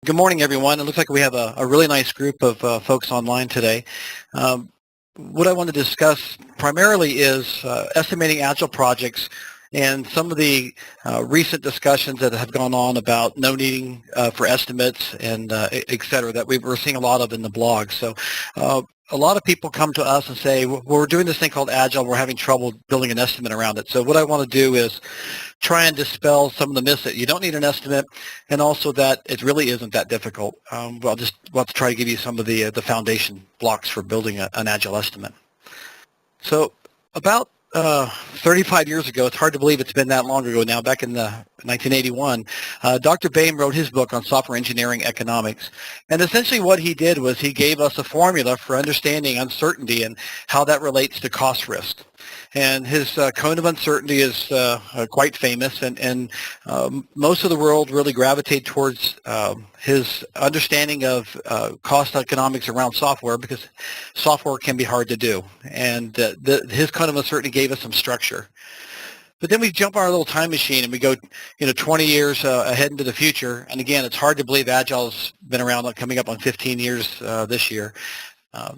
Good morning, everyone. It looks like we have a really nice group of folks online today. What I want to discuss primarily is estimating Agile projects and some of the recent discussions that have gone on about no needing for estimates and et cetera that we're seeing a lot of in the blog. So a lot of people come to us and say, well, we're doing this thing called Agile. We're having trouble building an estimate around it. So what I want to do is try and dispel some of the myths that you don't need an estimate, and also that it really isn't that difficult. We'll try to give you some of the foundation blocks for building an Agile estimate. So about 35 years ago, it's hard to believe it's been that long ago now, back in 1981, Dr. Bain wrote his book on software engineering economics. And essentially what he did was he gave us a formula for understanding uncertainty and how that relates to cost risk. And his cone of uncertainty is quite famous, and most of the world really gravitate towards his understanding of cost economics around software, because software can be hard to do. And his cone of uncertainty gave us some structure. But then we jump on our little time machine and we go, 20 years ahead into the future. And again, it's hard to believe Agile's been around, coming up on 15 years this year.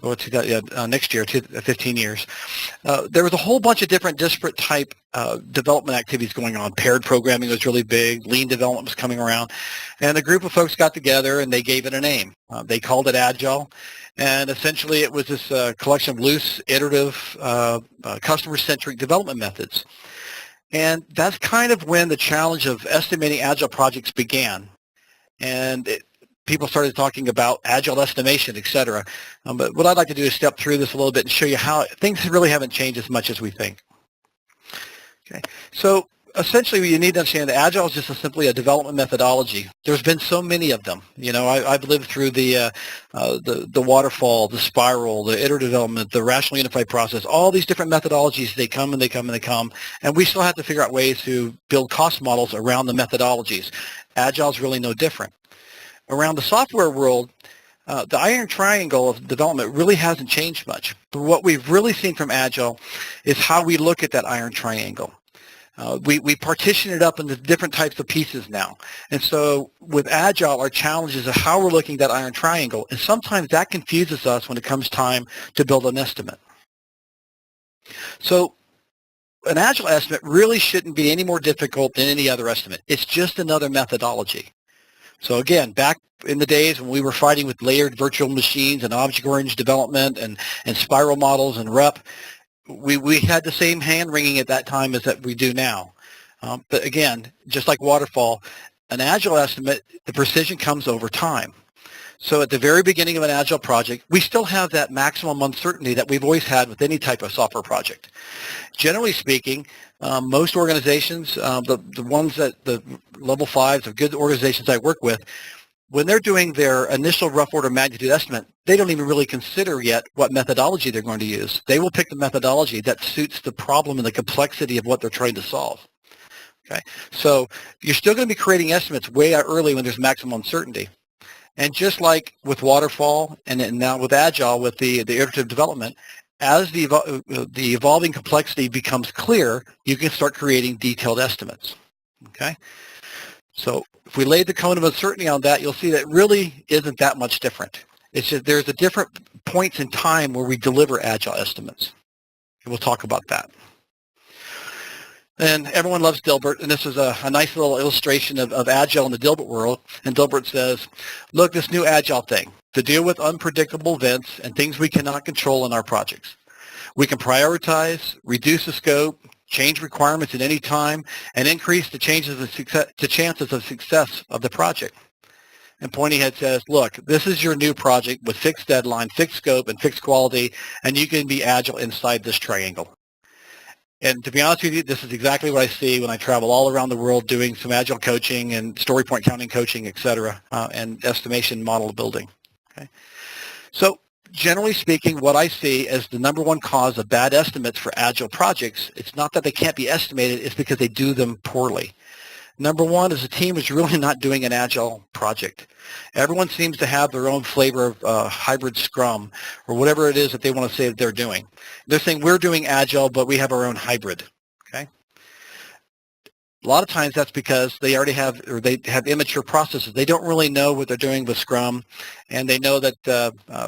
Next year, 15 years. There was a whole bunch of different disparate type development activities going on. Paired programming was really big. Lean development was coming around. And a group of folks got together and they gave it a name. They called it Agile. And essentially it was this collection of loose, iterative, customer-centric development methods. And that's kind of when the challenge of estimating Agile projects began. And people started talking about Agile estimation, et cetera. But what I'd like to do is step through this a little bit and show you how things really haven't changed as much as we think. Okay, so essentially you need to understand that Agile is just simply a development methodology. There's been so many of them. I've lived through the waterfall, the spiral, the iterative development, the rational unified process, all these different methodologies. They come and they come and they come, and we still have to figure out ways to build cost models around the methodologies. Agile is really no different. Around the software world, the iron triangle of development really hasn't changed much. But what we've really seen from Agile is how we look at that iron triangle. We partition it up into different types of pieces now. And so with Agile, our challenge is how we're looking at that iron triangle. And sometimes that confuses us when it comes time to build an estimate. So an Agile estimate really shouldn't be any more difficult than any other estimate. It's just another methodology. So again, back in the days when we were fighting with layered virtual machines and object-oriented development and spiral models and rep, we had the same hand-wringing at that time as that we do now. But again, just like waterfall, an Agile estimate, the precision comes over time. So at the very beginning of an Agile project, we still have that maximum uncertainty that we've always had with any type of software project. Generally speaking, most organizations, the ones that the level 5s of good organizations I work with, when they're doing their initial rough order magnitude estimate, they don't even really consider yet what methodology they're going to use. They will pick the methodology that suits the problem and the complexity of what they're trying to solve. Okay, so you're still going to be creating estimates way out early when there's maximum uncertainty. And just like with waterfall and now with Agile, with the iterative development, as the evolving complexity becomes clear, you can start creating detailed estimates. Okay, so if we lay the cone of uncertainty on that, you'll see that it really isn't that much different. It's just there's a different points in time where we deliver Agile estimates. And we'll talk about that. And everyone loves Dilbert, and this is a nice little illustration of Agile in the Dilbert world. And Dilbert says, look, this new Agile thing, to deal with unpredictable events and things we cannot control in our projects. We can prioritize, reduce the scope, change requirements at any time, and increase the chances of chances of success of the project. And Pointyhead says, look, this is your new project with fixed deadline, fixed scope, and fixed quality, and you can be Agile inside this triangle. And to be honest with you, this is exactly what I see when I travel all around the world doing some Agile coaching and story point counting coaching, et cetera, and estimation model building. Okay? So generally speaking, what I see as the number one cause of bad estimates for Agile projects, it's not that they can't be estimated, it's because they do them poorly. Number one is the team is really not doing an Agile project. Everyone seems to have their own flavor of hybrid Scrum or whatever it is that they want to say that they're doing. They're saying we're doing Agile, but we have our own hybrid. Okay. A lot of times that's because they already have, or they have immature processes. They don't really know what they're doing with Scrum, and they know that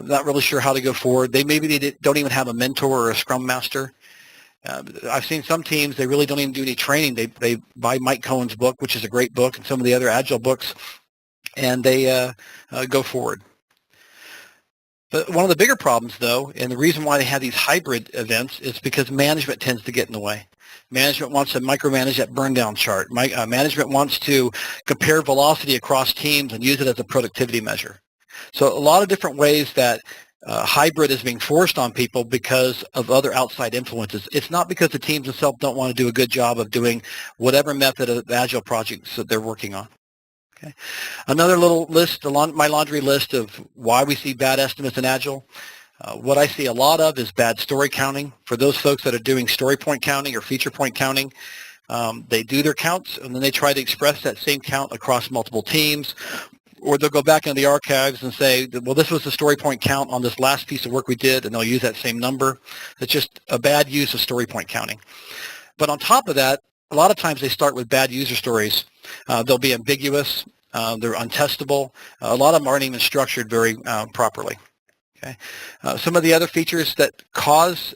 not really sure how to go forward. Maybe don't even have a mentor or a Scrum master. I've seen some teams, they really don't even do any training. They buy Mike Cohen's book, which is a great book, and some of the other Agile books, and they go forward. But one of the bigger problems, though, and the reason why they have these hybrid events is because management tends to get in the way. Management wants to micromanage that burn down chart. Management wants to compare velocity across teams and use it as a productivity measure. So a lot of different ways that hybrid is being forced on people because of other outside influences. It's not because the teams themselves don't want to do a good job of doing whatever method of Agile projects that they're working on. Okay. Another little list, my laundry list of why we see bad estimates in Agile. What I see a lot of is bad story counting. For those folks that are doing story point counting or feature point counting, they do their counts and then they try to express that same count across multiple teams, or they'll go back into the archives and say, well, this was the story point count on this last piece of work we did, and they'll use that same number. It's just a bad use of story point counting. But on top of that, a lot of times they start with bad user stories. They'll be ambiguous. They're untestable. A lot of them aren't even structured very properly. Okay. Some of the other features that cause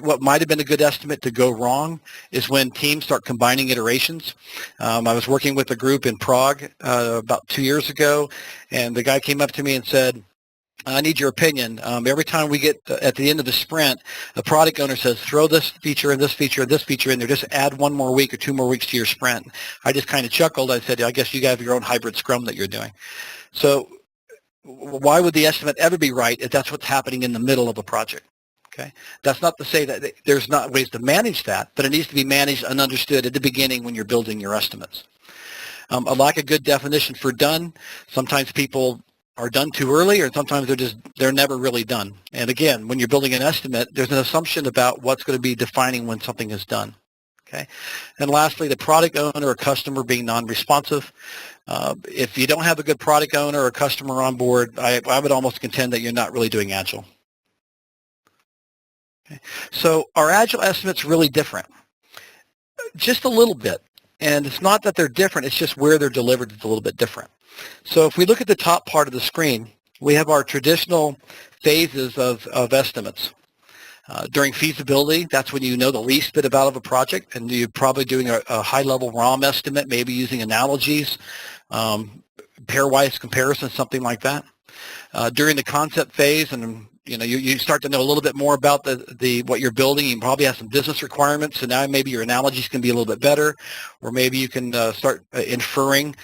what might have been a good estimate to go wrong is when teams start combining iterations. I was working with a group in Prague about 2 years ago, and the guy came up to me and said, I need your opinion. Every time we get at the end of the sprint, the product owner says, throw this feature and this feature and this feature in there. Just add 1 more week or 2 more weeks to your sprint. I just kind of chuckled. I said, I guess you have your own hybrid Scrum that you're doing. So why would the estimate ever be right if that's what's happening in the middle of a project? Okay, that's not to say that there's not ways to manage that, but it needs to be managed and understood at the beginning when you're building your estimates. I like a good definition for done. Sometimes people are done too early, or sometimes they're never really done. And again, when you're building an estimate, there's an assumption about what's going to be defining when something is done. Okay, and lastly, the product owner or customer being non-responsive. If you don't have a good product owner or customer on board, I would almost contend that you're not really doing Agile. Okay. So are Agile estimates really different? Just a little bit. And it's not that they're different, it's just where they're delivered is a little bit different. So if we look at the top part of the screen, we have our traditional phases of estimates. During feasibility, that's when you know the least bit about of a project, and you're probably doing a high-level ROM estimate, maybe using analogies, pairwise comparison, something like that. During the concept phase, and you start to know a little bit more about what you're building. You probably have some business requirements, so now maybe your analogies can be a little bit better, or maybe you can start inferring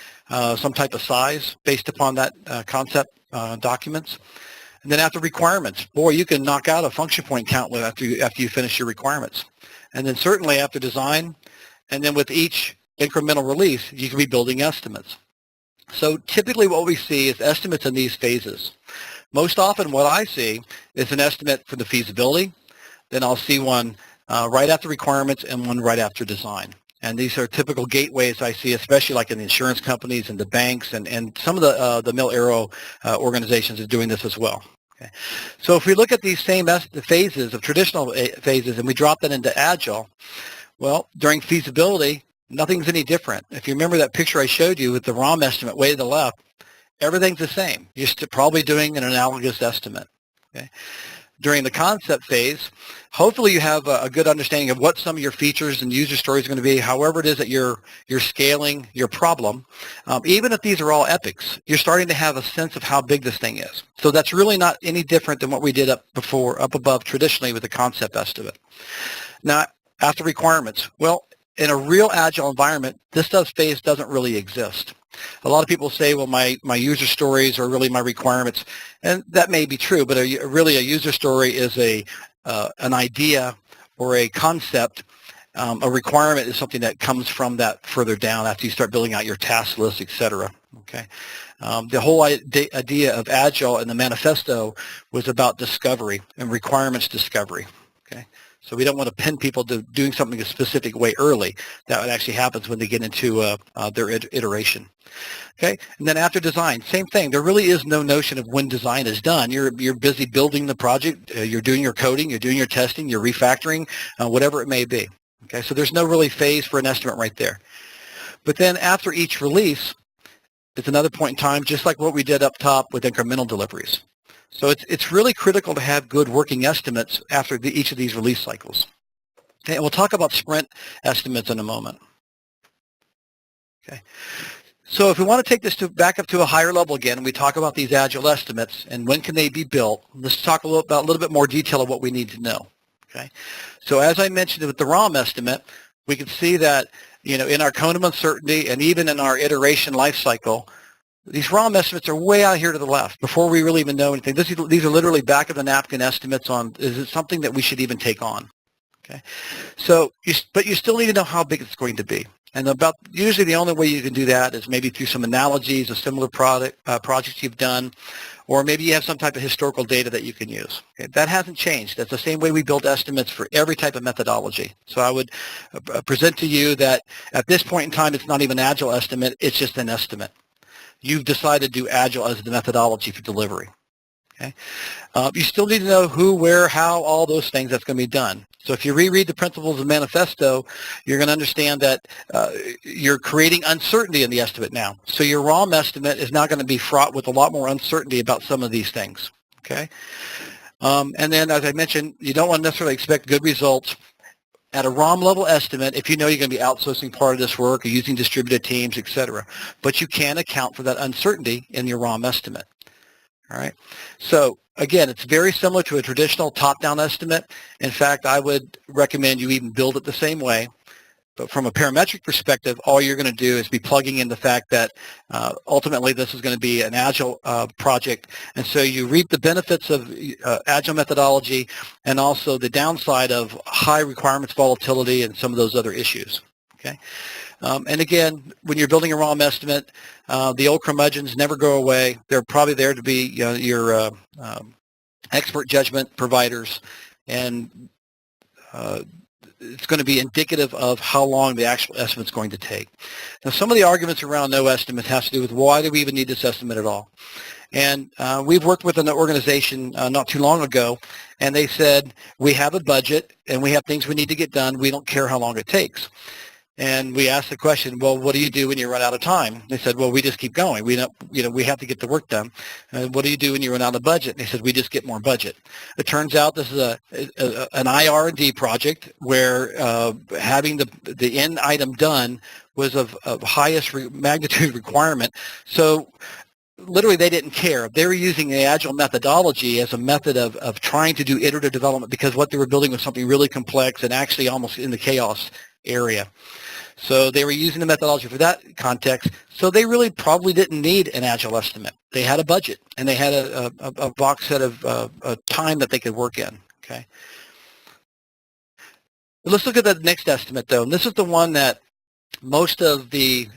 some type of size based upon that concept documents. And then after requirements, boy, you can knock out a function point count after you finish your requirements. And then certainly after design, and then with each incremental release, you can be building estimates. So typically what we see is estimates in these phases. Most often what I see is an estimate for the feasibility, then I'll see one right after requirements and one right after design. And these are typical gateways I see, especially like in the insurance companies and the banks, and some of the mil-aero organizations are doing this as well. Okay. So if we look at these same phases of traditional phases and we drop that into Agile, well, during feasibility, nothing's any different. If you remember that picture I showed you with the ROM estimate way to the left, everything's the same. You're probably doing an analogous estimate. Okay. During the concept phase, hopefully you have a good understanding of what some of your features and user stories are going to be, however it is that you're scaling your problem. Even if these are all epics, you're starting to have a sense of how big this thing is. So that's really not any different than what we did up above traditionally with the concept estimate. Now, after requirements, well, in a real Agile environment, this phase doesn't really exist. A lot of people say, well, my user stories are really my requirements, and that may be true, but really a user story is an idea or a concept. A requirement is something that comes from that further down after you start building out your task list, etc. Okay. The whole idea of Agile and the manifesto was about discovery and requirements discovery. Okay. So we don't want to pin people to doing something a specific way early. That actually happens when they get into their iteration. Okay, and then after design, same thing. There really is no notion of when design is done. You're busy building the project. You're doing your coding. You're doing your testing. You're refactoring, whatever it may be. Okay, so there's no really phase for an estimate right there. But then after each release, it's another point in time, just like what we did up top with incremental deliveries. So it's really critical to have good working estimates after each of these release cycles. Okay, and we'll talk about sprint estimates in a moment. Okay. So if we want to take this back up to a higher level again, we talk about these Agile estimates and when can they be built. Let's talk a little bit more detail of what we need to know. Okay. So as I mentioned with the ROM estimate, we can see that, you know, in our cone of uncertainty and even in our iteration lifecycle, these ROM estimates are way out here to the left before we really even know anything. These are literally back of the napkin estimates on, is it something that we should even take on? Okay. So, but you still need to know how big it's going to be. And usually the only way you can do that is maybe through some analogies of similar projects you've done, or maybe you have some type of historical data that you can use. Okay, that hasn't changed. That's the same way we build estimates for every type of methodology. So I would present to you that at this point in time, it's not even an Agile estimate, it's just an estimate. You've decided to do Agile as the methodology for delivery. Okay. You still need to know who, where, how, all those things that's going to be done. So if you reread the principles of the manifesto, you're going to understand that you're creating uncertainty in the estimate now. So your ROM estimate is now going to be fraught with a lot more uncertainty about some of these things. Okay. And then, as I mentioned, you don't want to necessarily expect good results at a ROM level estimate if you know you're going to be outsourcing part of this work or using distributed teams, et cetera. But you can account for that uncertainty in your ROM estimate. All right. So again, it's very similar to a traditional top-down estimate. In fact, I would recommend you even build it the same way. But from a parametric perspective, all you're going to do is be plugging in the fact that ultimately this is going to be an Agile project. And so you reap the benefits of Agile methodology and also the downside of high requirements volatility and some of those other issues. Okay. And again, when you're building a ROM estimate, the old curmudgeons never go away. They're probably there to be your expert judgment providers, and it's going to be indicative of how long the actual estimate's going to take. Now, some of the arguments around no estimate has to do with why do we even need this estimate at all? And we've worked with an organization not too long ago, and they said, we have a budget and we have things we need to get done. We don't care how long it takes. And we asked the question, well, what do you do when you run out of time? They said, well, we just keep going. We don't, we have to get the work done. And what do you do when you run out of budget? And they said, we just get more budget. It turns out this is an IR&D project where having the end item done was of highest magnitude requirement. So literally they didn't care. They were using the Agile methodology as a method of trying to do iterative development because what they were building was something really complex and actually almost in the chaos area. So they were using the methodology for that context. So they really probably didn't need an Agile estimate. They had a budget and they had a box set of time that they could work in. Okay. Let's look at the next estimate though. And this is the one that most of the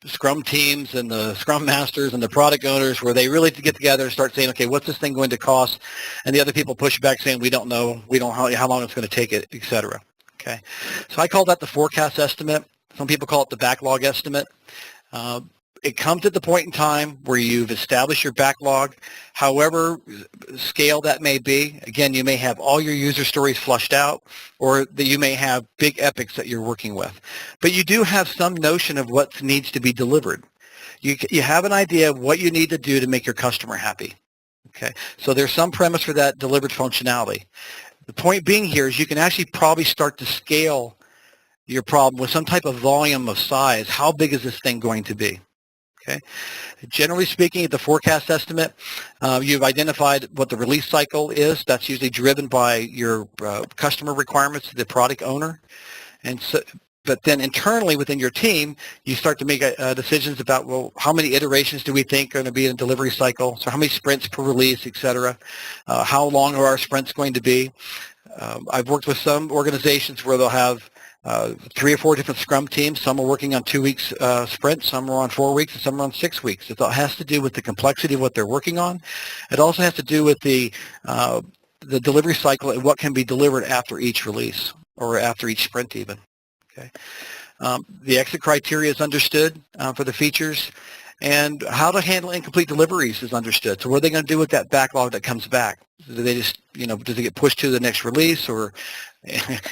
Scrum teams and the Scrum masters and the product owners where they really get together and start saying, okay, what's this thing going to cost? And the other people push back saying, we don't know, how long it's going to take it, et cetera. Okay, so I call that the forecast estimate. Some people call it the backlog estimate. It comes at the point in time where you've established your backlog, however scale that may be. Again, you may have all your user stories flushed out, or that you may have big epics that you're working with. But you do have some notion of what needs to be delivered. You have an idea of what you need to do to make your customer happy. Okay, so there's some premise for that delivered functionality. The point being here is you can actually probably start to scale your problem with some type of volume of size. How big is this thing going to be? Okay. Generally speaking, at the forecast estimate, you've identified what the release cycle is. That's usually driven by your customer requirements to the product owner. And so, but then internally within your team, you start to make decisions about, well, how many iterations do we think are going to be in a delivery cycle? So how many sprints per release, et cetera? How long are our sprints going to be? I've worked with some organizations where they'll have 3 or 4 different Scrum teams. Some are working on 2 weeks sprints, some are on 4 weeks, and some are on 6 weeks. It all has to do with the complexity of what they're working on. It also has to do with the delivery cycle and what can be delivered after each release or after each sprint even. Okay. The exit criteria is understood for the features, And how to handle incomplete deliveries is understood. So what are they going to do with that backlog that comes back? Do they just, does it get pushed to the next release? Or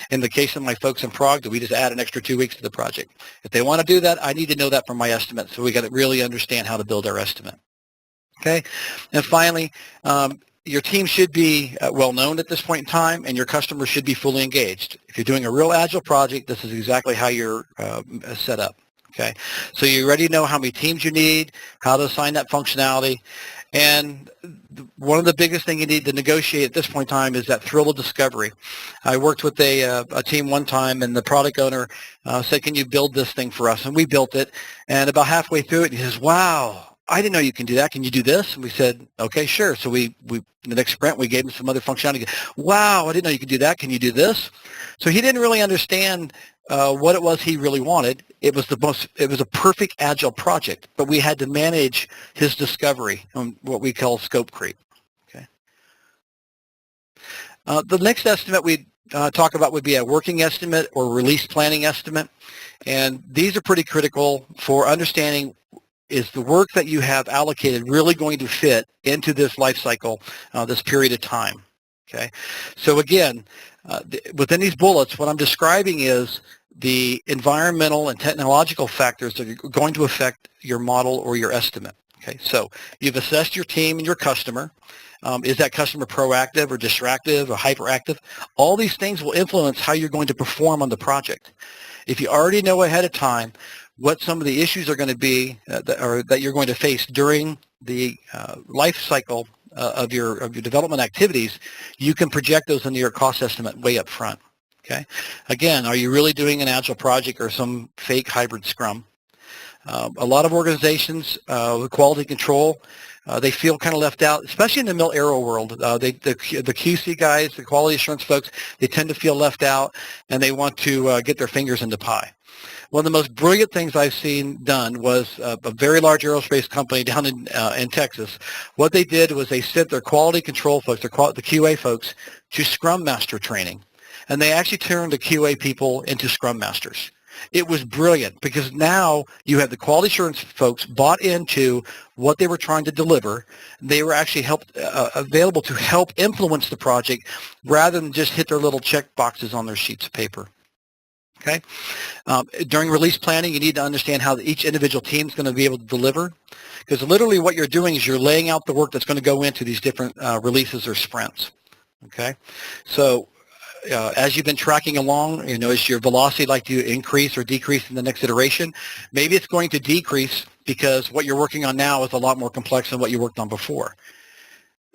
in the case of my folks in Prague, do we just add an extra 2 weeks to the project? If they want to do that, I need to know that from my estimate. So we got to really understand how to build our estimate. Okay. And finally, your team should be well known at this point in time, and your customers should be fully engaged. If you're doing a real Agile project, this is exactly how you're set up. Okay, so you already know how many teams you need, how to assign that functionality, and one of the biggest things you need to negotiate at this point in time is that thrill of discovery. I worked with a team one time, and the product owner said, "Can you build this thing for us?" And we built it, and about halfway through it, he says, "Wow, I didn't know you can do that. Can you do this?" And we said, "Okay, sure." So we the next sprint, we gave him some other functionality. "Wow, I didn't know you could do that. Can you do this?" So he didn't really understand what it was he really wanted. It was a perfect Agile project, but we had to manage his discovery on what we call scope creep. Okay. The next estimate we talk about would be a working estimate or release planning estimate, and these are pretty critical for understanding, is the work that you have allocated really going to fit into this life cycle, this period of time? Okay, so again, within these bullets, what I'm describing is the environmental and technological factors that are going to affect your model or your estimate. Okay, so you've assessed your team and your customer. Is that customer proactive or distractive or hyperactive? All these things will influence how you're going to perform on the project. If you already know ahead of time what some of the issues are going to be that you're going to face during the life cycle of your development activities, you can project those into your cost estimate way up front. Okay. Again, are you really doing an Agile project or some fake hybrid Scrum? A lot of organizations with quality control, they feel kind of left out, especially in the mil-aero world. The QC guys, the quality assurance folks, they tend to feel left out, and they want to get their fingers in the pie. One of the most brilliant things I've seen done was a very large aerospace company down in Texas. What they did was they sent their quality control folks, the QA folks, to Scrum Master training. And they actually turned the QA people into Scrum Masters. It was brilliant because now you have the quality assurance folks bought into what they were trying to deliver. They were actually available to help influence the project rather than just hit their little check boxes on their sheets of paper. Okay. During release planning, you need to understand how each individual team is going to be able to deliver, because literally what you're doing is you're laying out the work that's going to go into these different releases or sprints. Okay. So as you've been tracking along, is your velocity like to increase or decrease in the next iteration? Maybe it's going to decrease because what you're working on now is a lot more complex than what you worked on before.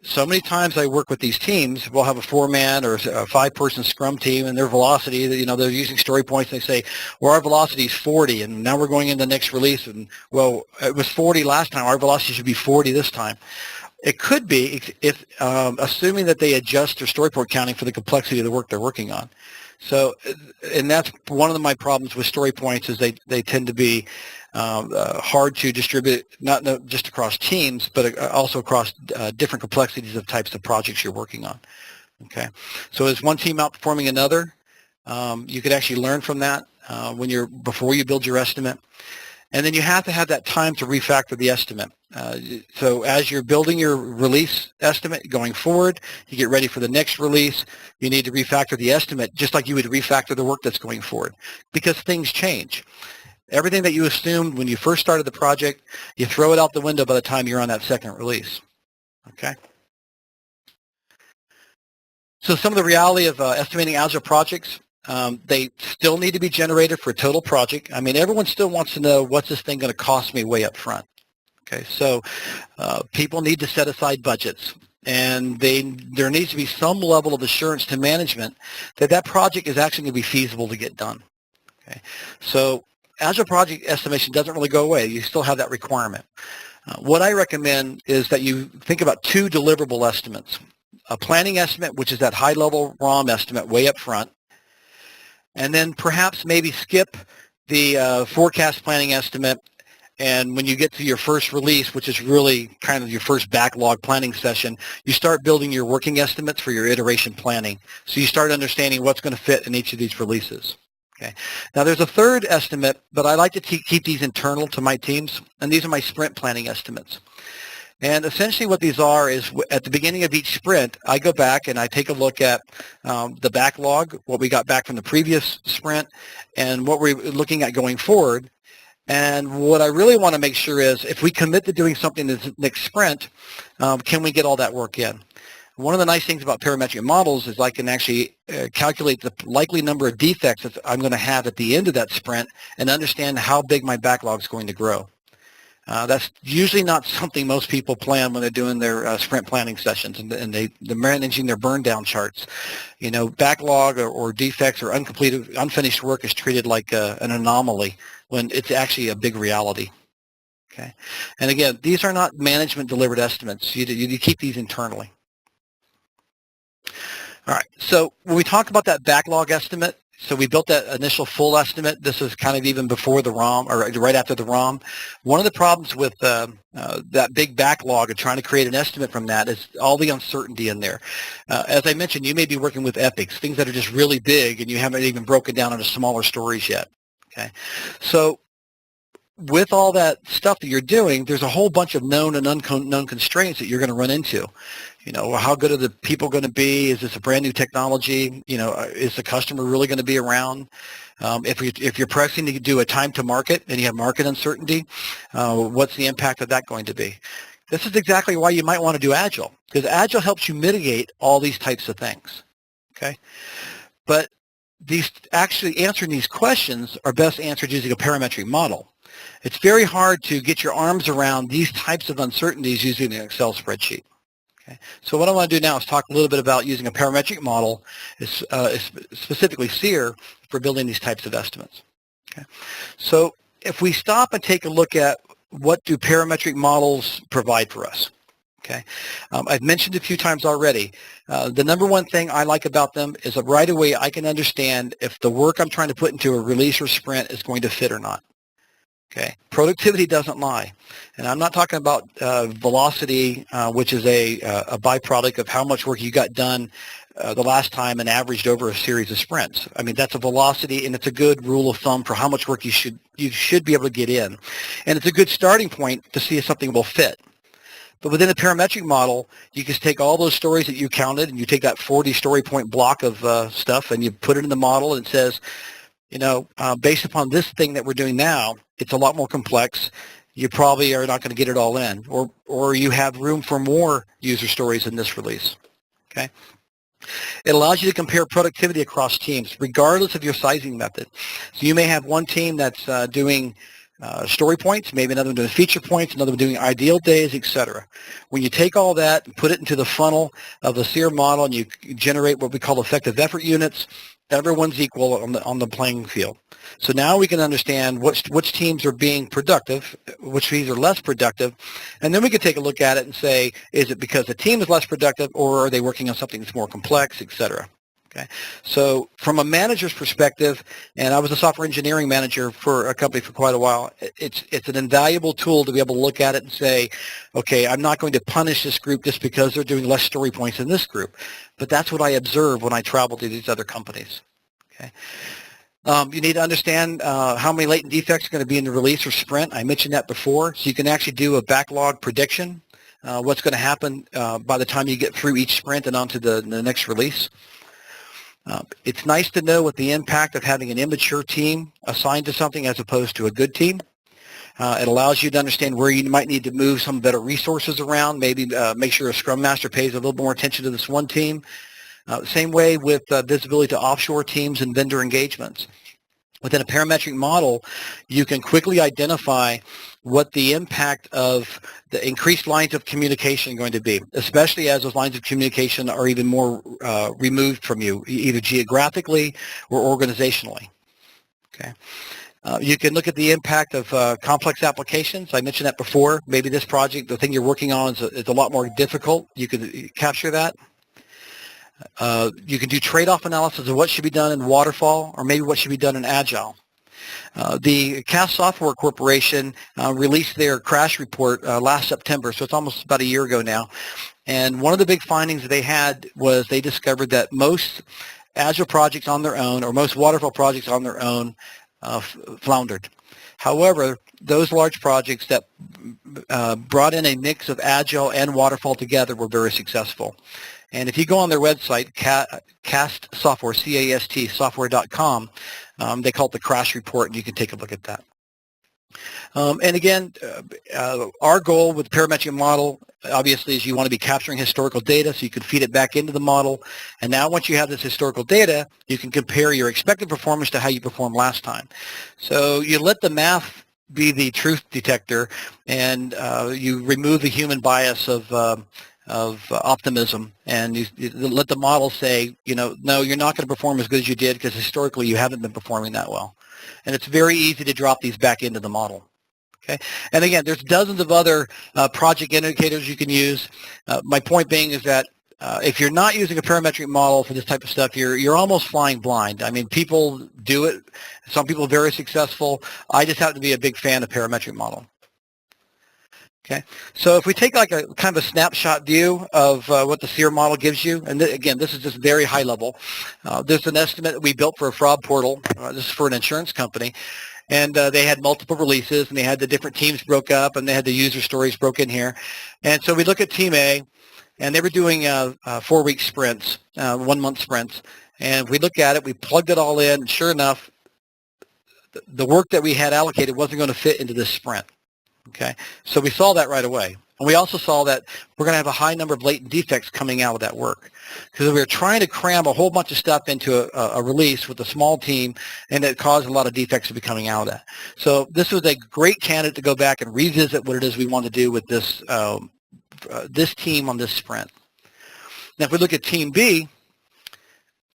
So many times I work with these teams, we'll have a 4-man or a 5-person Scrum team, and their velocity, they're using story points, and they say, well, our velocity is 40, and now we're going into the next release, and, well, it was 40 last time, our velocity should be 40 this time. It could be, if assuming that they adjust their story point counting for the complexity of the work they're working on. So, and that's one of my problems with story points, is they tend to be hard to distribute, not just across teams, but also across different complexities of types of projects you're working on. Okay, so is one team outperforming another? You could actually learn from that before you build your estimate. And then you have to have that time to refactor the estimate. So as you're building your release estimate going forward, you get ready for the next release, you need to refactor the estimate just like you would refactor the work that's going forward, because things change. Everything that you assumed when you first started the project, you throw it out the window by the time you're on that second release. Okay? So some of the reality of estimating Agile projects, they still need to be generated for a total project. I mean, everyone still wants to know, what's this thing going to cost me way up front? Okay, so people need to set aside budgets, and there needs to be some level of assurance to management that that project is actually going to be feasible to get done. Okay, so Agile project estimation doesn't really go away. You still have that requirement. What I recommend is that you think about 2 deliverable estimates. A planning estimate, which is that high-level ROM estimate way up front, and then perhaps maybe skip the forecast planning estimate, and when you get to your first release, which is really kind of your first backlog planning session, you start building your working estimates for your iteration planning. So you start understanding what's going to fit in each of these releases. Okay. Now there's a third estimate, but I like to keep these internal to my teams, and these are my sprint planning estimates. And essentially what these are is at the beginning of each sprint, I go back and I take a look at the backlog, what we got back from the previous sprint, and what we're looking at going forward. And what I really want to make sure is if we commit to doing something this next sprint, can we get all that work in? One of the nice things about parametric models is I can actually calculate the likely number of defects that I'm going to have at the end of that sprint and understand how big my backlog is going to grow. That's usually not something most people plan when they're doing their sprint planning sessions and they're managing their burn down charts. You know, backlog or defects or unfinished work is treated like an anomaly when it's actually a big reality. Okay, and again, these are not management delivered estimates. You keep these internally. All right, so when we talk about that backlog estimate, so we built that initial full estimate. This is kind of even before the ROM, or right after the ROM. One of the problems with that big backlog and trying to create an estimate from that is all the uncertainty in there. As I mentioned, you may be working with epics, things that are just really big, and you haven't even broken down into smaller stories yet. Okay, so with all that stuff that you're doing, there's a whole bunch of known and unknown constraints that you're going to run into. You know, how good are the people going to be? Is this a brand new technology? You know, is the customer really going to be around? If you're pressing to do a time to market and you have market uncertainty, what's the impact of that going to be? This is exactly why you might want to do Agile, because Agile helps you mitigate all these types of things. Okay, but actually answering these questions are best answered using a parametric model. It's very hard to get your arms around these types of uncertainties using an Excel spreadsheet. Okay. So what I want to do now is talk a little bit about using a parametric model, specifically SEER, for building these types of estimates. Okay. So if we stop and take a look at what do parametric models provide for us. Okay, I've mentioned a few times already, the number one thing I like about them is that right away I can understand if the work I'm trying to put into a release or sprint is going to fit or not. Okay, productivity doesn't lie, and I'm not talking about velocity, which is a byproduct of how much work you got done the last time and averaged over a series of sprints. I mean, that's a velocity, and it's a good rule of thumb for how much work you should be able to get in, and it's a good starting point to see if something will fit. But within a parametric model, you just take all those stories that you counted, and you take that 40 story point block of stuff, and you put it in the model, and it says, you know, based upon this thing that we're doing now, it's a lot more complex. You probably are not going to get it all in, or you have room for more user stories in this release. Okay. It allows you to compare productivity across teams, regardless of your sizing method. So you may have one team that's doing story points, maybe another one doing feature points, another one doing ideal days, etc. When you take all that and put it into the funnel of a SEER model and you generate what we call effective effort units, everyone's equal on the playing field. So now we can understand which teams are being productive, which teams are less productive, and then we can take a look at it and say, is it because the team is less productive, or are they working on something that's more complex, etc. Okay, so from a manager's perspective, and I was a software engineering manager for a company for quite a while, it's an invaluable tool to be able to look at it and say, okay, I'm not going to punish this group just because they're doing less story points than this group, but that's what I observe when I travel to these other companies. Okay. You need to understand how many latent defects are going to be in the release or sprint. I mentioned that before, so you can actually do a backlog prediction, what's going to happen by the time you get through each sprint and onto the next release. It's nice to know what the impact of having an immature team assigned to something as opposed to a good team. It allows you to understand where you might need to move some better resources around, maybe make sure a Scrum Master pays a little more attention to this one team. Same way with visibility to offshore teams and vendor engagements. Within a parametric model, you can quickly identify what the impact of the increased lines of communication are going to be, especially as those lines of communication are even more removed from you, either geographically or organizationally. Okay. You can look at the impact of complex applications. I mentioned that before. Maybe this project, the thing you're working on is a lot more difficult. You can capture that. You can do trade-off analysis of what should be done in waterfall or maybe what should be done in Agile. The CAS Software Corporation released their crash report last September, so it's almost about a year ago now. And one of the big findings that they had was they discovered that most Agile projects on their own, or most waterfall projects on their own, floundered. However, those large projects that brought in a mix of Agile and waterfall together were very successful. And if you go on their website, CAST Software, C-A-S-T, software.com, they call it the crash report, and you can take a look at that. And again, our goal with the parametric model, obviously, is you want to be capturing historical data so you can feed it back into the model. And now once you have this historical data, you can compare your expected performance to how you performed last time. So you let the math be the truth detector, and you remove the human bias of optimism, and you let the model say, no, you're not going to perform as good as you did because historically you haven't been performing that well. And it's very easy to drop these back into the model. Okay. And again, there's dozens of other project indicators you can use. My point being is that if you're not using a parametric model for this type of stuff, you're almost flying blind. I mean, people do it. Some people are very successful. I just happen to be a big fan of parametric model. Okay, so if we take like a kind of a snapshot view of what the SEER model gives you, and again, this is just very high level. There's an estimate that we built for a fraud portal. This is for an insurance company, and they had multiple releases, and they had the different teams broke up, and they had the user stories broken here. And so we look at Team A, and they were doing 4-week sprints, 1-month sprints. And we look at it, we plugged it all in, and sure enough, the work that we had allocated wasn't going to fit into this sprint. Okay, so we saw that right away. And we also saw that we're going to have a high number of latent defects coming out of that work, because we were trying to cram a whole bunch of stuff into a release with a small team, and it caused a lot of defects to be coming out of that. So this was a great candidate to go back and revisit what it is we want to do with this this team on this sprint. Now, if we look at Team B,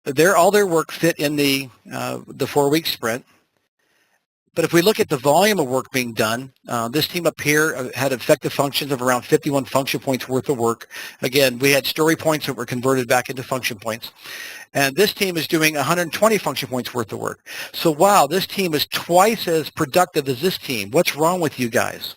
all their work fit in the 4-week sprint. But if we look at the volume of work being done, this team up here had effective functions of around 51 function points worth of work. Again, we had story points that were converted back into function points. And this team is doing 120 function points worth of work. So wow, this team is twice as productive as this team. What's wrong with you guys?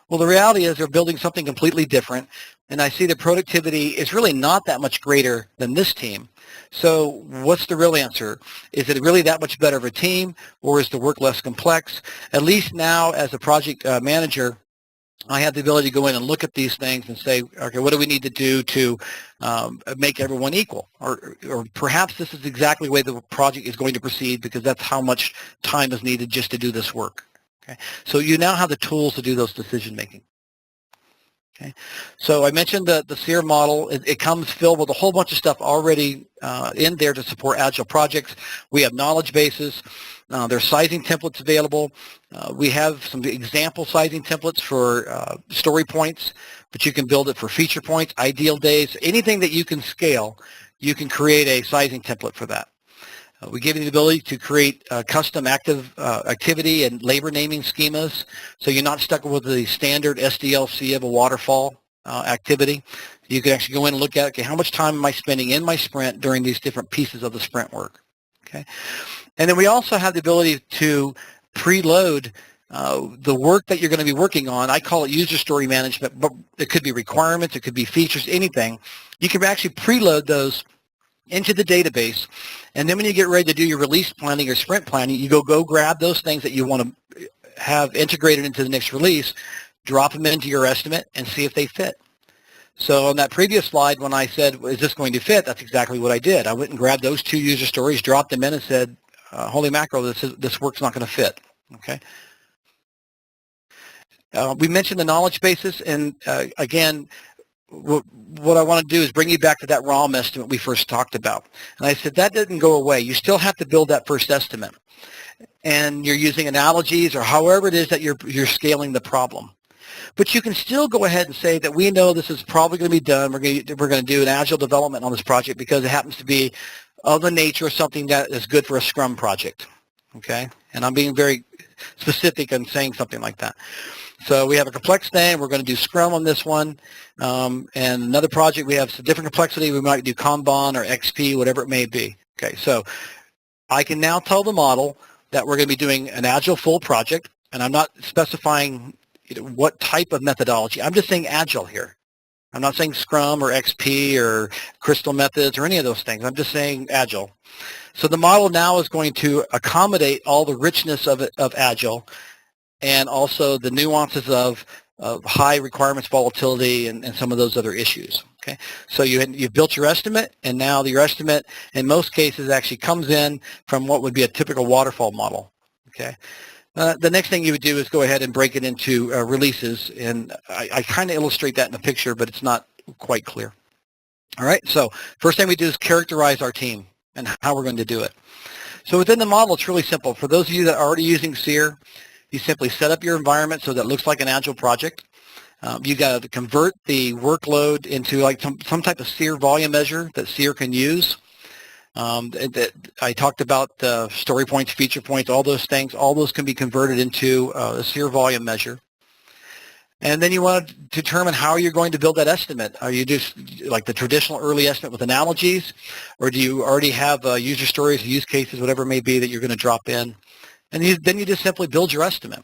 Well, the reality is they're building something completely different, and I see the productivity is really not that much greater than this team. So what's the real answer? Is it really that much better of a team, or is the work less complex? At least now, as a project manager, I have the ability to go in and look at these things and say, okay, what do we need to do to make everyone equal? Or perhaps this is exactly the way the project is going to proceed, because that's how much time is needed just to do this work. Okay, so you now have the tools to do those decision making. Okay, so I mentioned the SEER model. It comes filled with a whole bunch of stuff already in there to support Agile projects. We have knowledge bases. There's sizing templates available. We have some example sizing templates for story points, but you can build it for feature points, ideal days, anything that you can scale. You can create a sizing template for that. We give you the ability to create custom activity and labor naming schemas, so you're not stuck with the standard SDLC of a waterfall activity. You can actually go in and look at, okay, how much time am I spending in my sprint during these different pieces of the sprint work? Okay, and then we also have the ability to preload the work that you're going to be working on. I call it user story management, but it could be requirements, it could be features, anything. You can actually preload those into the database, and then when you get ready to do your release planning or sprint planning, you go grab those things that you want to have integrated into the next release, drop them into your estimate, and see if they fit. So on that previous slide, when I said, is this going to fit, that's exactly what I did. I went and grabbed those 2 user stories, dropped them in, and said, holy mackerel, this work's not going to fit. Okay. We mentioned the knowledge bases, and again, what I want to do is bring you back to that ROM estimate we first talked about. And I said that didn't go away. You still have to build that first estimate. And you're using analogies or however it is that you're scaling the problem. But you can still go ahead and say that we know this is probably going to be done. We're going to do an Agile development on this project because it happens to be of the nature of something that is good for a Scrum project. Okay? And I'm being very specific in saying something like that. So we have a complex thing. We're going to do Scrum on this one. And another project, we have some different complexity. We might do Kanban or XP, whatever it may be. Okay, so I can now tell the model that we're going to be doing an Agile full project, and I'm not specifying what type of methodology. I'm just saying Agile here. I'm not saying Scrum or XP or Crystal methods or any of those things. I'm just saying Agile. So the model now is going to accommodate all the richness of Agile and also the nuances of high requirements volatility and some of those other issues. Okay, so you've built your estimate, and now your estimate in most cases actually comes in from what would be a typical waterfall model. Okay, the next thing you would do is go ahead and break it into releases, and I kind of illustrate that in the picture, but it's not quite clear. All right, so first thing we do is characterize our team and how we're going to do it. So within the model, it's really simple. For those of you that are already using SEER, you simply set up your environment so that it looks like an Agile project. You got to convert the workload into like some type of SEER volume measure that SEER can use. I talked about story points, feature points, all those things. All those can be converted into a SEER volume measure. And then you want to determine how you're going to build that estimate. Are you just like the traditional early estimate with analogies, or do you already have user stories, use cases, whatever it may be that you're going to drop in? And then you just simply build your estimate.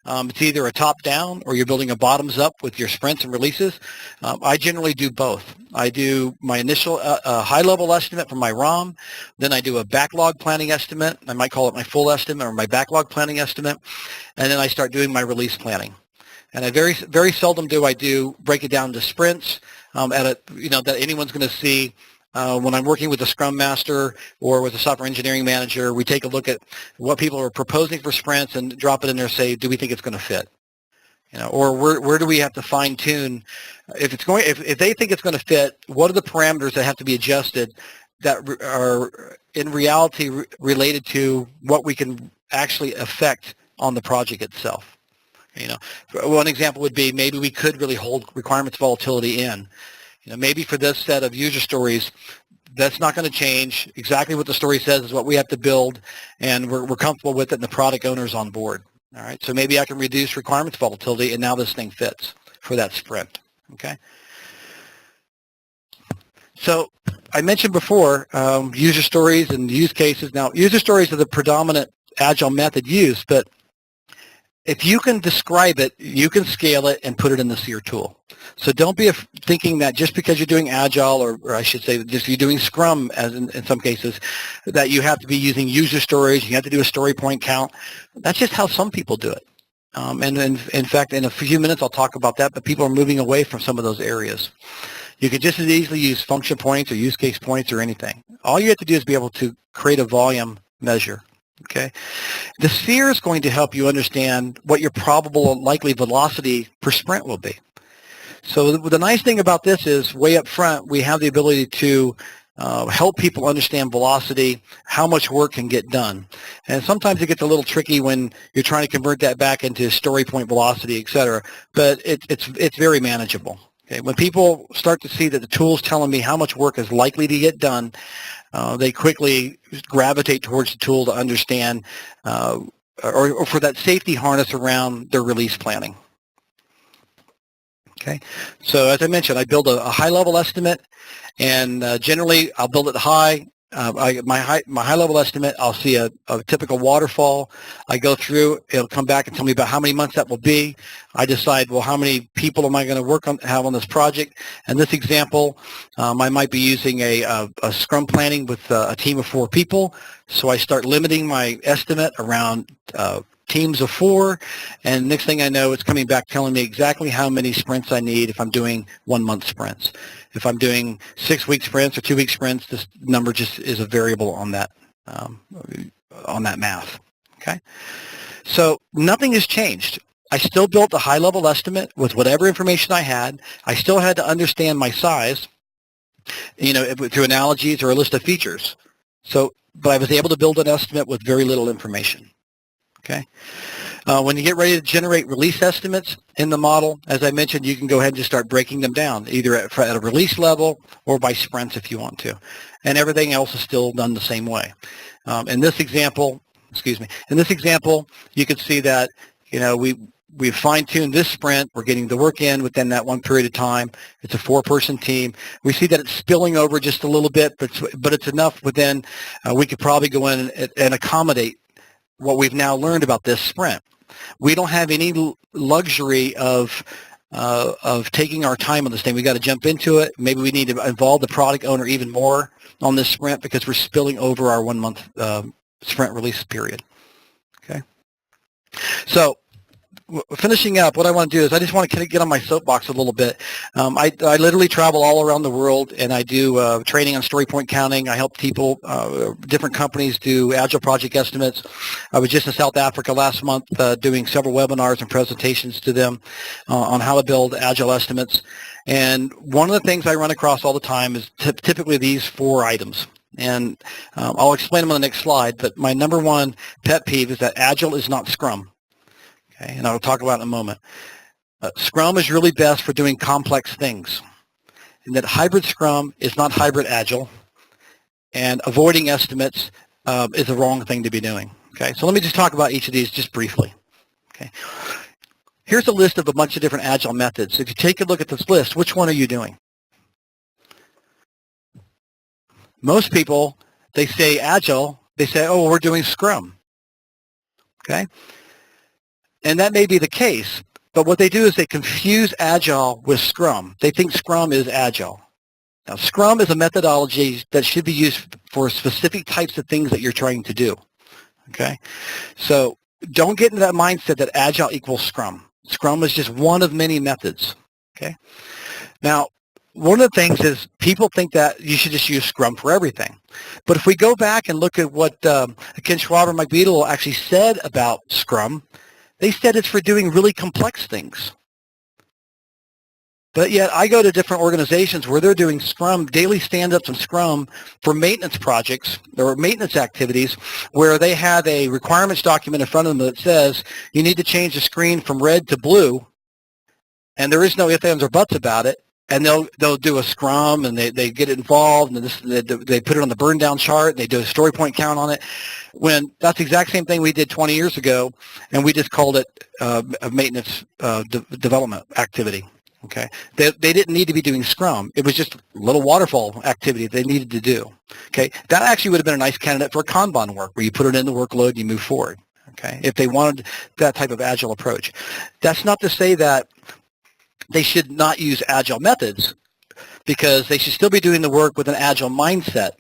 It's either a top-down or you're building a bottoms-up with your sprints and releases. I generally do both. I do my initial high-level estimate from my ROM. Then I do a backlog planning estimate. I might call it my full estimate or my backlog planning estimate. And then I start doing my release planning. And I very seldom do I break it down to sprints that anyone's going to see. When I'm working with a Scrum Master or with a software engineering manager, we take a look at what people are proposing for sprints and drop it in there and say, do we think it's going to fit? Or where do we have to fine tune? If they think it's going to fit, what are the parameters that have to be adjusted that are in reality related to what we can actually affect on the project itself? One example would be maybe we could really hold requirements volatility in. Maybe for this set of user stories, that's not going to change. Exactly what the story says is what we have to build, and we're comfortable with it, and the product owner's on board. All right, so maybe I can reduce requirements volatility, and now this thing fits for that sprint. Okay. So I mentioned before user stories and use cases. Now, user stories are the predominant Agile method used, but if you can describe it, you can scale it and put it in the SEER tool. So don't be thinking that just because you're doing Agile, or I should say just you're doing Scrum, as in some cases, that you have to be using user stories, you have to do a story point count. That's just how some people do it. And in fact, in a few minutes, I'll talk about that, but people are moving away from some of those areas. You could just as easily use function points or use case points or anything. All you have to do is be able to create a volume measure. Okay, the SEER is going to help you understand what your probable and likely velocity per sprint will be. So the nice thing about this is way up front, we have the ability to help people understand velocity, how much work can get done. And sometimes it gets a little tricky when you're trying to convert that back into story point velocity, et cetera, but it's very manageable. Okay, when people start to see that the tool's telling me how much work is likely to get done, they quickly gravitate towards the tool to understand or for that safety harness around their release planning. Okay, so as I mentioned, I build a high-level estimate, and generally I'll build it high. My high-level estimate, I'll see a typical waterfall. I go through, it'll come back and tell me about how many months that will be. I decide, well, how many people am I going to have on this project? In this example, I might be using a Scrum planning with a team of 4 people. So I start limiting my estimate around teams of 4, and next thing I know, it's coming back telling me exactly how many sprints I need if I'm doing 1-month sprints. If I'm doing 6-week sprints or 2-week sprints, this number just is a variable on that math. Okay, so nothing has changed. I still built a high-level estimate with whatever information I had. I still had to understand my size, through analogies or a list of features. So, but I was able to build an estimate with very little information. Okay. When you get ready to generate release estimates in the model, as I mentioned, you can go ahead and just start breaking them down, either at a release level or by sprints if you want to. And everything else is still done the same way. In this example, you can see that, we've fine-tuned this sprint. We're getting the work in within that one period of time. It's a 4-person team. We see that it's spilling over just a little bit, but it's enough within, we could probably go in and accommodate what we've now learned about this sprint. We don't have any luxury of of taking our time on this thing. We got to jump into it. Maybe we need to involve the product owner even more on this sprint because we're spilling over our 1 month sprint release period. Okay. So finishing up, what I want to do is I just want to kind of get on my soapbox a little bit. I literally travel all around the world, and I do training on story point counting. I help people, different companies do Agile project estimates. I was just in South Africa last month doing several webinars and presentations to them on how to build Agile estimates. And one of the things I run across all the time is typically these 4 items. And I'll explain them on the next slide, but my number one pet peeve is that Agile is not Scrum. Okay, and I'll talk about it in a moment. Scrum is really best for doing complex things, and that hybrid Scrum is not hybrid Agile, and avoiding estimates is the wrong thing to be doing. Okay, so let me just talk about each of these just briefly. Okay, here's a list of a bunch of different Agile methods. If you take a look at this list, which one are you doing? Most people, they say Agile, they say, oh, we're doing Scrum. Okay. And that may be the case, but what they do is they confuse Agile with Scrum. They think Scrum is Agile. Now, Scrum is a methodology that should be used for specific types of things that you're trying to do, okay? So don't get into that mindset that Agile equals Scrum. Scrum is just one of many methods, okay? Now, one of the things is people think that you should just use Scrum for everything. But if we go back and look at what Ken Schwaber and Mike Beadle actually said about Scrum, they said it's for doing really complex things. But yet I go to different organizations where they're doing Scrum, daily stand-ups and Scrum for maintenance projects or maintenance activities where they have a requirements document in front of them that says you need to change the screen from red to blue, and there is no ifs, ands, or buts about it. And they'll do a Scrum, and they get involved, and they put it on the burn down chart, and they do a story point count on it, when that's the exact same thing we did 20 years ago, and we just called it a maintenance development activity. Okay, they didn't need to be doing Scrum. It was just a little waterfall activity they needed to do. Okay, that actually would have been a nice candidate for Kanban work, where you put it in the workload and you move forward. Okay, if they wanted that type of Agile approach. That's not to say that they should not use Agile methods, because they should still be doing the work with an Agile mindset.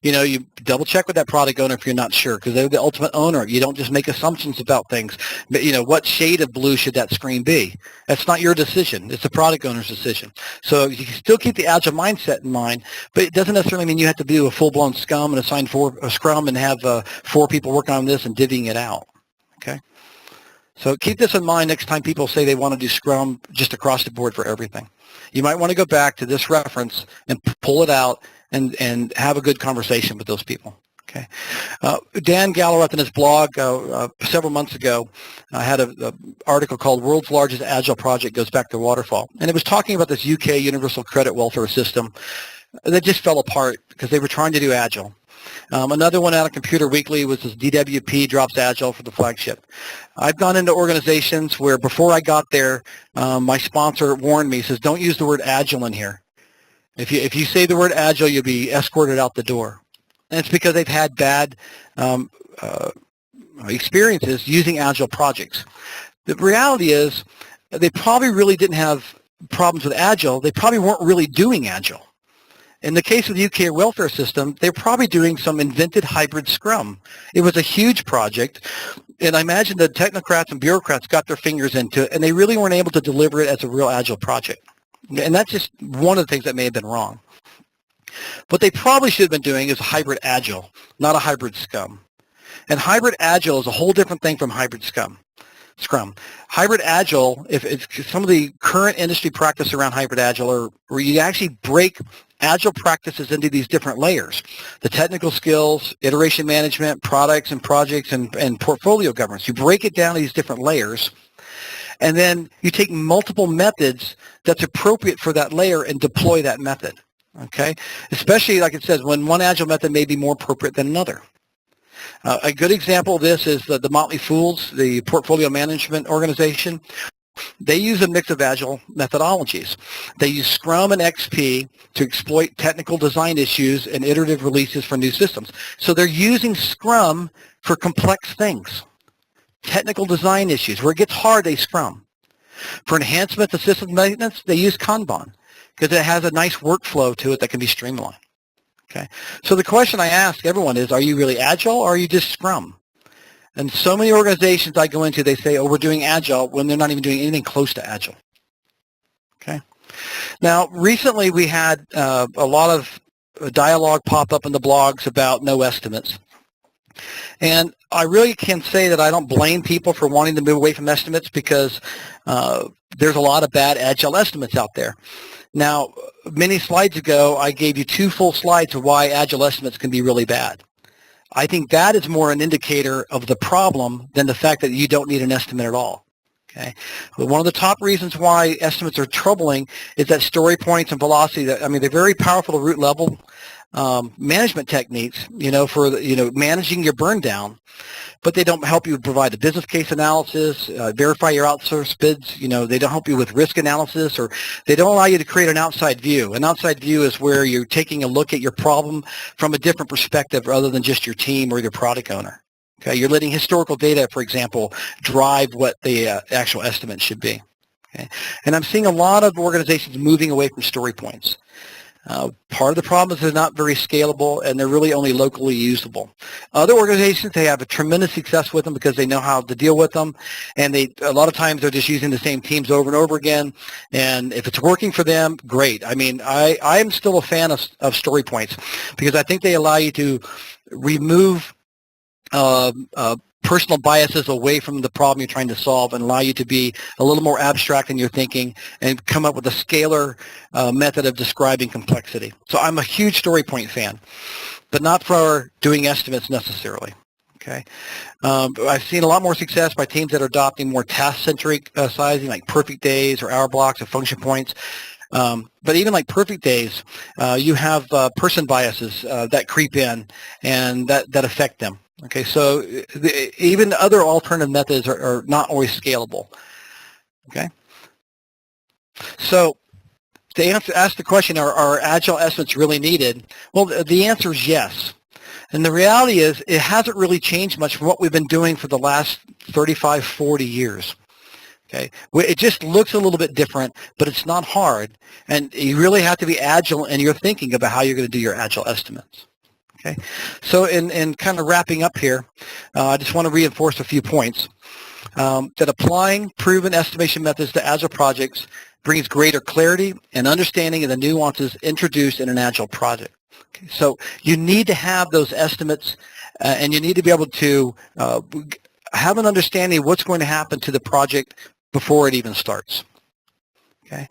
You know, you double check with that product owner if you're not sure, because they're the ultimate owner. You don't just make assumptions about things. But, you know, what shade of blue should that screen be? That's not your decision. It's the product owner's decision. So you can still keep the Agile mindset in mind, but it doesn't necessarily mean you have to do a full-blown Scrum and assign a Scrum and have 4 people working on this and divvying it out. Okay? So keep this in mind next time people say they want to do Scrum just across the board for everything. You might want to go back to this reference and pull it out and have a good conversation with those people. Okay. Dan Galleruth in his blog several months ago had an article called World's Largest Agile Project Goes Back to Waterfall. And it was talking about this UK Universal Credit Welfare System that just fell apart because they were trying to do Agile. Another one out of Computer Weekly was this DWP drops Agile for the flagship. I've gone into organizations where before I got there, my sponsor warned me, says, don't use the word Agile in here. If you say the word Agile, you'll be escorted out the door. And it's because they've had bad experiences using Agile projects. The reality is they probably really didn't have problems with Agile. They probably weren't really doing Agile. In the case of the UK welfare system, they're probably doing some invented hybrid Scrum. It was a huge project, and I imagine the technocrats and bureaucrats got their fingers into it, and they really weren't able to deliver it as a real Agile project. And that's just one of the things that may have been wrong. What they probably should have been doing is a hybrid Agile, not a hybrid Scrum. And hybrid Agile is a whole different thing from hybrid Scrum. Hybrid Agile, if it's some of the current industry practice around hybrid Agile, are where you actually break Agile practices into these different layers: the technical skills, iteration management, products and projects, and portfolio governance. You break it down to these different layers, and then you take multiple methods that's appropriate for that layer and deploy that method. Okay, especially like it says, when one Agile method may be more appropriate than another. A good example of this is the Motley Fools, the portfolio management organization. They use a mix of Agile methodologies. They use Scrum and XP to exploit technical design issues and iterative releases for new systems. So they're using Scrum for complex things, technical design issues. Where it gets hard, they Scrum. For enhancement to system maintenance, they use Kanban because it has a nice workflow to it that can be streamlined. Okay, so the question I ask everyone is, are you really Agile or are you just Scrum? And so many organizations I go into, they say, oh, we're doing Agile when they're not even doing anything close to Agile. Okay. Now, recently we had a lot of dialogue pop up in the blogs about no estimates. And I really can say that I don't blame people for wanting to move away from estimates because there's a lot of bad Agile estimates out there. Now, many slides ago, I gave you 2 full slides of why Agile estimates can be really bad. I think that is more an indicator of the problem than the fact that you don't need an estimate at all. Okay. But one of the top reasons why estimates are troubling is that story points and velocity. I mean, they're very powerful root level management techniques, for managing your burn down, but they don't help you provide a business case analysis, verify your outsourced bids. They don't help you with risk analysis, or they don't allow you to create an outside view. An outside view is where you're taking a look at your problem from a different perspective other than just your team or your product owner. Okay, you're letting historical data, for example, drive what the actual estimate should be. Okay, and I'm seeing a lot of organizations moving away from story points. Part of the problem is they're not very scalable and they're really only locally usable. Other organizations, they have a tremendous success with them because they know how to deal with them, and a lot of times they're just using the same teams over and over again, and if it's working for them, great. I mean, I am still a fan of story points because I think they allow you to remove personal biases away from the problem you're trying to solve and allow you to be a little more abstract in your thinking and come up with a scalar method of describing complexity. So I'm a huge story point fan, but not for doing estimates necessarily. Okay, I've seen a lot more success by teams that are adopting more task-centric sizing, like perfect days or hour blocks or function points. But even like perfect days, you have person biases that creep in and that affect them. Okay, so even other alternative methods are not always scalable. Okay, so to ask the question, are Agile estimates really needed? Well, the answer is yes. And the reality is it hasn't really changed much from what we've been doing for the last 35, 40 years. Okay, it just looks a little bit different, but it's not hard. And you really have to be agile in your thinking about how you're going to do your Agile estimates. Okay, so in kind of wrapping up here, I just want to reinforce a few points. That applying proven estimation methods to Agile projects brings greater clarity and understanding of the nuances introduced in an Agile project. Okay, so you need to have those estimates and you need to be able to have an understanding of what's going to happen to the project before it even starts. Okay.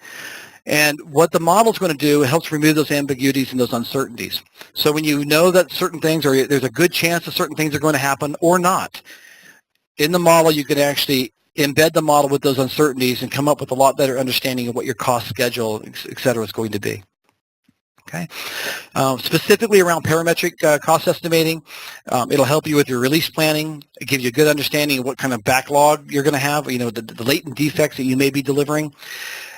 And what the model is going to do, it helps remove those ambiguities and those uncertainties. So when you know that certain things, or there's a good chance that certain things are going to happen or not, in the model you can actually embed the model with those uncertainties and come up with a lot better understanding of what your cost schedule, et cetera, is going to be. Okay. Specifically around parametric cost estimating, it'll help you with your release planning. It gives you a good understanding of what kind of backlog you're going to have, the latent defects that you may be delivering.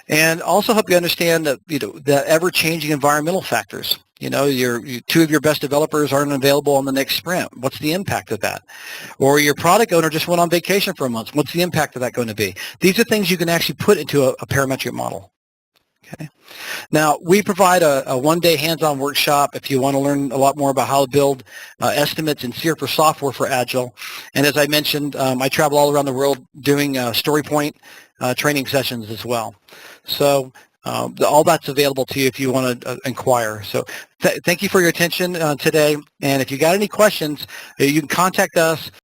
And also help you understand that, the ever-changing environmental factors. Two of your best developers aren't available on the next sprint. What's the impact of that? Or your product owner just went on vacation for a month. What's the impact of that going to be? These are things you can actually put into a parametric model. Okay. Now, we provide a one-day hands-on workshop if you want to learn a lot more about how to build estimates and SEER for software for Agile. And as I mentioned, I travel all around the world doing story point training sessions as well. So all that's available to you if you want to inquire. So thank you for your attention today. And if you got any questions, you can contact us.